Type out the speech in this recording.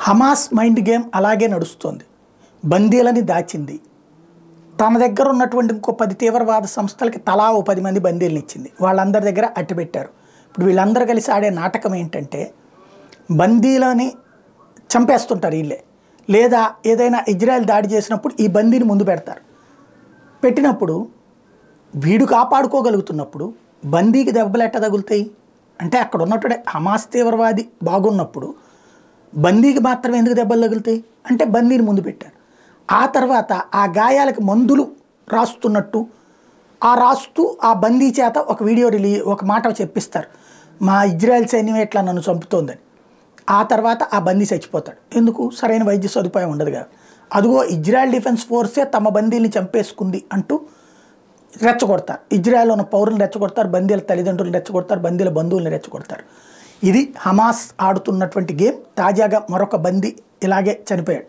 Hamas mind game అలాగే నడుస్తోంది. బందీలని దాచింది. తన దగ్గర ఉన్నటువంటి ఇంకో 10 తీవ్రవాద సంస్థలకి తలా ఓ 10 మంది బందీలను ఇచ్చింది. వాళ్ళందరి దగ్గర అట్టిపెట్టారు. ఇప్పుడు వీళ్ళందరూ కలిసి ఆడే నాటకం ఏంటంటే బందీలని చంపేస్తుంటారు వీళ్ళే, లేదా ఏదైనా ఇజ్రాయెల్ దాడి చేసినప్పుడు ఈ బందీని ముందు పెడతారు. పెట్టినప్పుడు వీడు కాపాడుకోగలుగుతున్నప్పుడు బందీకి దెబ్బలు ఎట్ట తగులుతాయి అంటే అక్కడ ఉన్నటువంటి హమాస్ తీవ్రవాది బాగున్నప్పుడు బందీకి మాత్రమే ఎందుకు దెబ్బలు తగులుతాయి అంటే బందీని ముందు పెట్టారు. ఆ తర్వాత ఆ గాయాలకు మందులు రాస్తున్నట్టు ఆ రాస్తూ ఆ బందీ చేత ఒక వీడియో ఒక మాట చెప్పిస్తారు, మా ఇజ్రాయెల్ సైన్యం ఎట్లా నన్ను చంపుతోందని. ఆ తర్వాత ఆ బందీ చచ్చిపోతాడు. ఎందుకు? సరైన వైద్య సదుపాయం ఉండదు కదా. అదిగో ఇజ్రాయెల్ డిఫెన్స్ ఫోర్సే తమ బందీల్ని చంపేసుకుంది అంటూ రెచ్చగొడతారు. ఇజ్రాయెల్ ఉన్న పౌరులను రెచ్చగొడతారు, బందీల తల్లిదండ్రులను రెచ్చగొడతారు, బందీల బంధువులను రెచ్చగొడతారు. ఇది హమాస్ ఆడుతున్నటువంటి గేమ్. తాజాగా మరొక బందీ ఇలాగే చనిపోయాడు.